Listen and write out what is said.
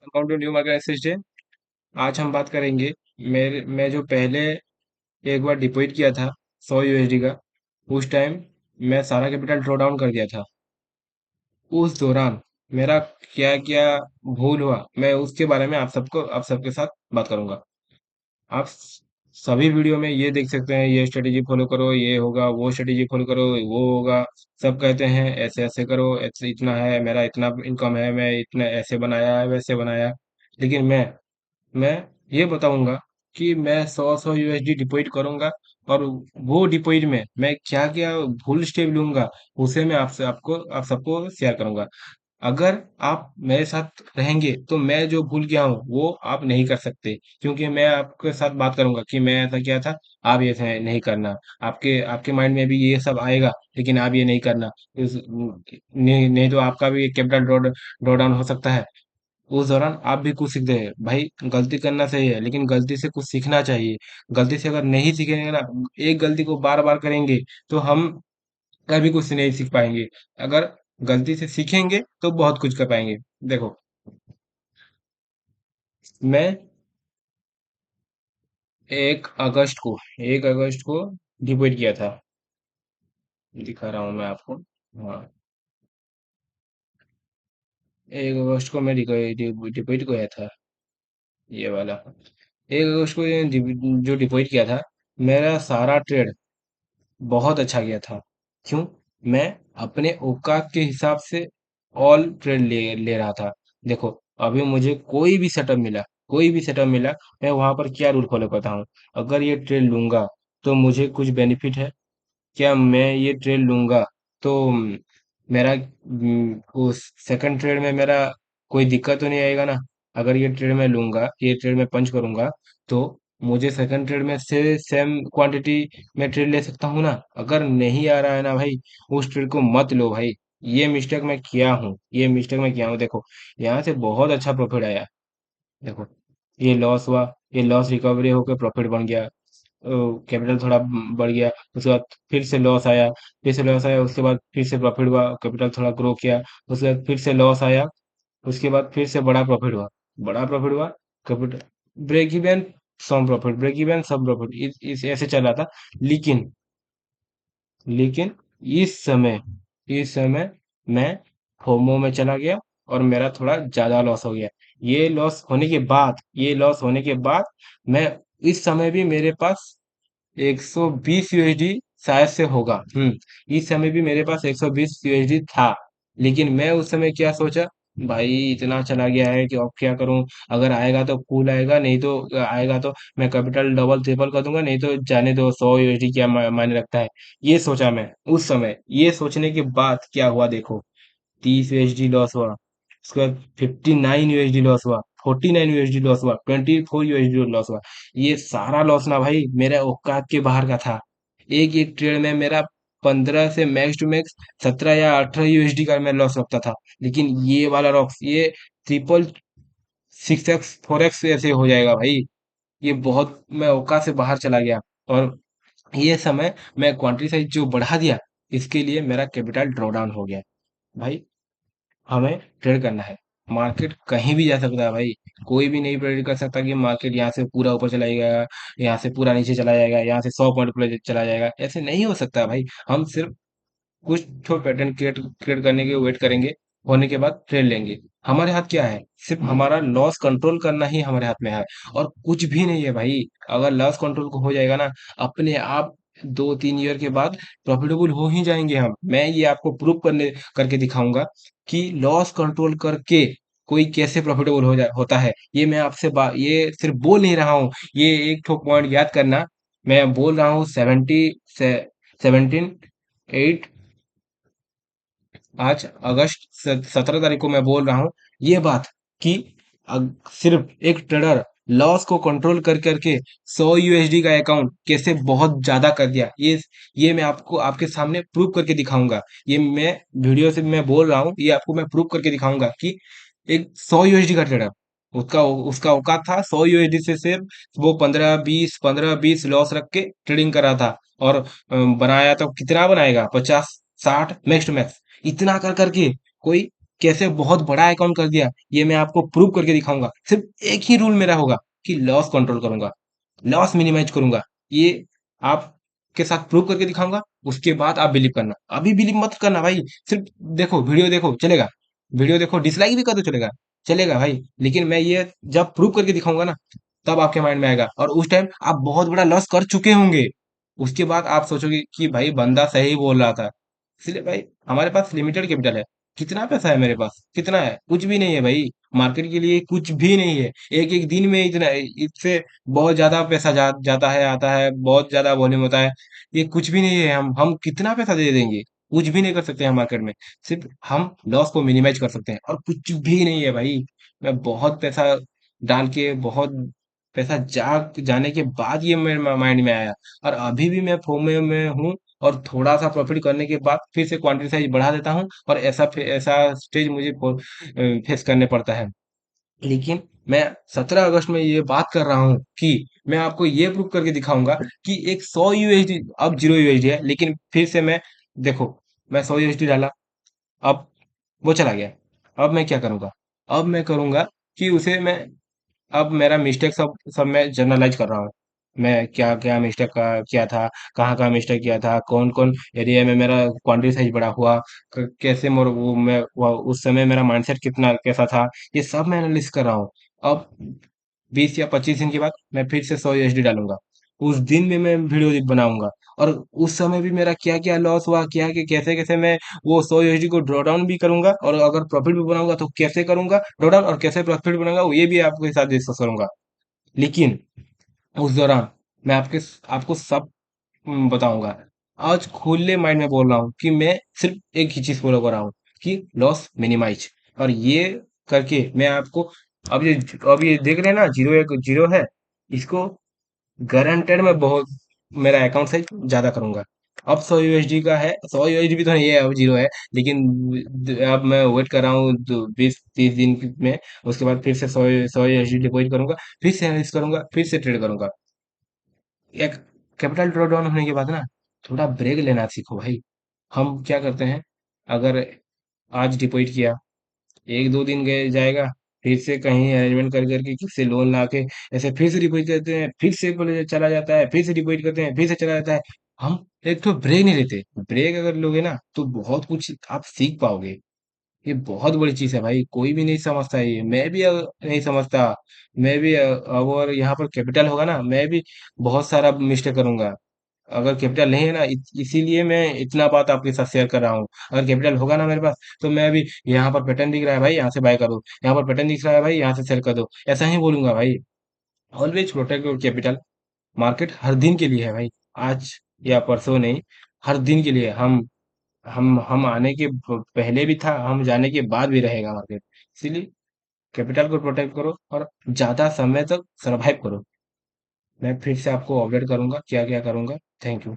Welcome to new market assistant. आज हम बात करेंगे। मैं जो पहले एक बार डिपॉजिट किया था 100 USD का, उस टाइम मैं सारा कैपिटल ड्रॉ डाउन कर दिया था। उस दौरान मेरा क्या क्या भूल हुआ, मैं उसके बारे में आप सबके साथ बात करूंगा। आप सभी वीडियो में ये देख सकते हैं, ये स्ट्रेटेजी फॉलो करो, ये होगा, वो स्ट्रेटेजी फॉलो करो, वो होगा। सब कहते हैं ऐसे ऐसे करो, ऐसे इतना है, मेरा इतना इनकम है, मैं इतना ऐसे बनाया है, वैसे बनाया। लेकिन मैं ये बताऊंगा कि मैं 100 100 USD डिपॉजिट करूंगा, और वो डिपॉजिट में मैं क्या क्या भूल स्टेप लूंगा, उसे मैं आप सबको शेयर करूंगा। अगर आप मेरे साथ रहेंगे तो मैं जो भूल गया हूँ वो आप नहीं कर सकते, क्योंकि मैं आपके साथ बात करूंगा कि मैं ऐसा किया था। आप ये ऐसा नहीं करना। आपके आपके माइंड में भी ये सब आएगा, लेकिन आप ये नहीं करना। नहीं तो आपका भी कैपिटल ड्रॉ डाउन हो सकता है। उस दौरान आप भी कुछ सीखते हैं भाई। गलती करना सही है, लेकिन गलती से कुछ सीखना चाहिए। गलती से अगर नहीं सीखेंगे ना, एक गलती को बार बार करेंगे, तो हम कभी कुछ नहीं सीख पाएंगे। अगर गलती से सीखेंगे तो बहुत कुछ कर पाएंगे। देखो, मैं 1 अगस्त को डिपॉजिट किया था। दिखा रहा हूँ मैं आपको। हाँ, 1 अगस्त को मैं डिपॉजिट किया था, ये वाला। 1 अगस्त को जो डिपॉजिट किया था, मेरा सारा ट्रेड बहुत अच्छा गया था। क्यों? मैं अपने औकात के हिसाब से ऑल ट्रेड ले ले रहा था। देखो, अभी मुझे कोई भी सेटअप मिला, मैं वहां पर क्या रूल फॉलो करता हूँ। अगर ये ट्रेड लूंगा तो मुझे कुछ बेनिफिट है क्या? मैं ये ट्रेड लूंगा तो मेरा उस सेकंड ट्रेड में मेरा कोई दिक्कत तो नहीं आएगा ना? अगर ये ट्रेड मैं लूंगा, ये ट्रेड मैं पंच करूंगा, तो मुझे सेकंड ट्रेड में से सेम क्वांटिटी में ट्रेड ले सकता हूँ ना? अगर नहीं आ रहा है ना भाई, उस ट्रेड को मत लो भाई। ये मिस्टेक मैं किया हूँ। देखो, यहाँ से बहुत अच्छा प्रॉफिट आया। देखो, ये लॉस हुआ, ये लॉस रिकवरी होकर प्रॉफिट बन गया। कैपिटल थोड़ा बढ़ गया, उसके बाद फिर से लॉस आया, उसके बाद फिर से प्रॉफिट हुआ, कैपिटल थोड़ा ग्रो किया। उसके बाद फिर से लॉस आया, उसके बाद फिर से बड़ा प्रॉफिट हुआ। Capital break even, sum profit, break even, सब प्रॉफिट, इस ऐसे चल रहा था। लेकिन लेकिन इस समय मैं फोमो में चला गया, और मेरा थोड़ा ज्यादा लॉस हो गया। ये लॉस होने के बाद मैं, इस समय भी मेरे पास 120 USD शायद से होगा। इस समय भी मेरे पास 120 USD था। लेकिन मैं उस समय क्या सोचा, भाई इतना चला गया है कि अब क्या करूं। अगर आएगा तो कूल आएगा, नहीं तो आएगा तो मैं कैपिटल डबल ट्रिपल कर दूंगा, नहीं तो जाने दो, 100 USD क्या मायने रखता है। ये सोचा मैं उस समय। ये सोचने के बाद क्या हुआ देखो, 30 USD लॉस हुआ, उसके बाद 59 USD लॉस हुआ, 49 USD लॉस हुआ, 24 USD लॉस हुआ। ये सारा लॉस ना भाई मेरे औकात के बाहर का था। एक एक ट्रेड में मेरा 15 से मैक्स टू मैक्स 17 या 18 USD का मैं लॉस रखता था। लेकिन ये वाला लॉस, ये ट्रिपल 6x 4x ऐसे हो जाएगा भाई। ये बहुत, मैं औकात से बाहर चला गया। और ये समय मैं क्वांटिटी साइज जो बढ़ा दिया, इसके लिए मेरा कैपिटल ड्रॉ डाउन हो गया। भाई, हमें ट्रेड करना है। मार्केट कहीं भी जा सकता है भाई। कोई भी नहीं प्रेडिक्ट कर सकता कि मार्केट यहाँ से पूरा ऊपर चला जाएगा, यहाँ से पूरा नीचे चला जाएगा, यहाँ से 100 पॉइंट पर चला जाएगा। ऐसे नहीं हो सकता भाई। हम सिर्फ कुछ तो पैटर्न क्रिएट क्रिएट करने के वेट करेंगे, होने के बाद ट्रेड लेंगे। हमारे हाथ क्या है? सिर्फ हमारा लॉस कंट्रोल करना ही हमारे हाथ में है, और कुछ भी नहीं है भाई। अगर लॉस कंट्रोल को हो जाएगा ना, अपने आप 2 3 ईयर के बाद प्रॉफिटेबल हो ही जाएंगे हम। मैं ये आपको प्रूव करके दिखाऊंगा कि लॉस कंट्रोल करके कोई कैसे प्रॉफिटेबल होता है। ये मैं ये सिर्फ बोल नहीं रहा हूँ। ये एक ठो पॉइंट याद करना, मैं बोल रहा हूँ 17 आज अगस्त 17 तारीख को मैं बोल रहा हूँ ये बात, कि सिर्फ एक ट्रेडर लॉस को कंट्रोल कर करके 100 USD का अकाउंट कैसे बहुत ज्यादा कर दिया। ये मैं आपको आपके सामने प्रूव करके दिखाऊंगा। ये मैं वीडियो से मैं बोल रहा हूँ, ये आपको मैं प्रूव करके दिखाऊंगा कि एक 100 USD का ट्रेडर, उसका उसका औकात था 100 USD से सिर्फ वो 15 20 लॉस रख के ट्रेडिंग कर रहा था। और बनाया तो कितना बनाएगा, 50 60 मैक्स टू मैक्स। इतना कर करके कोई कैसे बहुत बड़ा अकाउंट कर दिया, ये मैं आपको प्रूव करके दिखाऊंगा। सिर्फ एक ही रूल मेरा होगा कि लॉस कंट्रोल करूंगा, लॉस मिनिमाइज करूंगा। ये आपके साथ प्रूव करके दिखाऊंगा, उसके बाद आप बिलीव करना। अभी बिलीव मत करना भाई, सिर्फ देखो, वीडियो देखो चलेगा, वीडियो देखो, डिसलाइक भी कर दो चलेगा, चलेगा भाई, लेकिन मैं ये जब प्रूव करके दिखाऊंगा ना, तब आपके माइंड में आएगा, और उस टाइम आप बहुत बड़ा लॉस कर चुके होंगे। उसके बाद आप सोचोगे कि भाई बंदा सही बोल रहा था। इसलिए भाई, हमारे पास लिमिटेड कैपिटल है। कितना पैसा है मेरे पास? कितना है? कुछ भी नहीं है भाई। मार्केट के लिए कुछ भी नहीं है। एक एक दिन में इतना, इससे बहुत ज्यादा पैसा जाता है, आता है, बहुत ज्यादा वॉल्यूम होता है। ये कुछ भी नहीं है। हम कितना पैसा दे देंगे? कुछ भी नहीं कर सकते हैं मार्केट में। सिर्फ हम लॉस को मिनिमाइज कर सकते हैं, और कुछ भी नहीं है भाई। मैं बहुत पैसा डाल के, बहुत पैसा जाने के बाद ये मेरे माइंड में आया, और अभी भी मैं फोमो में हूँ। और थोड़ा सा प्रॉफिट करने के बाद फिर से क्वांटिटी साइज बढ़ा देता हूँ, और ऐसा स्टेज मुझे फेस करने पड़ता है। लेकिन मैं 17 अगस्त में ये बात कर रहा हूँ कि मैं आपको ये प्रूव करके दिखाऊंगा कि एक 100 यूएसडी, अब 0 यूएसडी है, लेकिन फिर से मैं, देखो, मैं 100 यूएसडी डाला, अब वो चला गया। अब मैं क्या करूंगा? अब मैं करूंगा कि उसे मैं, अब मेरा मिस्टेक सब सब मैं जर्नलाइज कर रहा हूँ। मैं क्या क्या मिस्टेक का किया था, कहाँ मिस्टेक किया था, कौन कौन एरिया में मेरा क्वांटिटी साइज बड़ा हुआ, कैसे मोर वो मैं उस समय मेरा माइंडसेट कितना कैसा था, ये सब मैं एनालिसिस कर रहा हूँ। अब 20 या 25 दिन के बाद मैं फिर से 100 यूएसडी डालूंगा। उस दिन में मैं वीडियो बनाऊंगा, और उस समय भी मेरा क्या क्या लॉस हुआ, क्या क्या कैसे कैसे मैं वो 100 यूएसडी को ड्रॉ डाउन भी करूंगा, और अगर प्रॉफिट भी बनाऊंगा तो कैसे करूंगा ड्रॉ डाउन, और कैसे प्रॉफिट बनाऊंगा वो ये भी आपके साथ डिस्कस करूंगा। लेकिन उस दौरान मैं आपको सब बताऊंगा। आज खुले माइंड में बोल रहा हूँ कि मैं सिर्फ एक ही चीज फॉलो कर रहा हूँ, कि लॉस मिनिमाइज। और ये करके मैं आपको, अब ये देख रहे हैं ना, जीरो एक जीरो है, इसको गारंटेड मैं बहुत, मेरा अकाउंट साइज ज्यादा करूंगा। अब 100 यूएसडी का है, 100 यूएसडी भी तो नहीं है, अब जीरो है। लेकिन अब मैं वेट कर रहा हूँ 20 30 दिन में। उसके बाद फिर से 100 यूएसडी डिपॉजिट करूंगा, फिर से एनालिसिस करूंगा, फिर से ट्रेड करूंगा। एक कैपिटल ड्रॉ डाउन होने के बाद ना, थोड़ा ब्रेक लेना सीखो भाई। हम क्या करते हैं, अगर आज डिपॉजिट किया, एक दो दिन गए जाएगा, फिर से कहीं अरेंजमेंट कर करके किसी से लोन ला के ऐसे फिर से डिपॉजिट करते हैं, फिर से बोले चला जाता है, फिर से डिपॉजिट करते हैं, फिर से चला जाता है। हम एक तो ब्रेक नहीं लेते। ब्रेक अगर लोगे ना, तो बहुत कुछ आप सीख पाओगे। ये बहुत बड़ी चीज है भाई, कोई भी नहीं समझता ये, मैं भी नहीं समझता। मैं भी अगर यहाँ पर कैपिटल होगा ना, मैं भी बहुत सारा मिस्टेक करूंगा। अगर कैपिटल नहीं है ना, इसीलिए मैं इतना बात आपके साथ शेयर कर रहा हूँ। अगर कैपिटल होगा ना मेरे पास, तो मैं भी, यहाँ पर पैटर्न दिख रहा है भाई, यहाँ से बाय कर दो, यहाँ पर पैटर्न दिख रहा है भाई, यहाँ से सेल कर दो, ऐसा ही बोलूंगा भाई। Always protect your capital. Market हर दिन के लिए है भाई, आज या परसों नहीं, हर दिन के लिए। हम आने के पहले भी था, हम जाने के बाद भी रहेगा मार्केट। इसीलिए कैपिटल को प्रोटेक्ट करो, और ज्यादा समय तक सरवाइव करो। मैं फिर से आपको अपडेट करूंगा क्या क्या करूंगा। Thank you.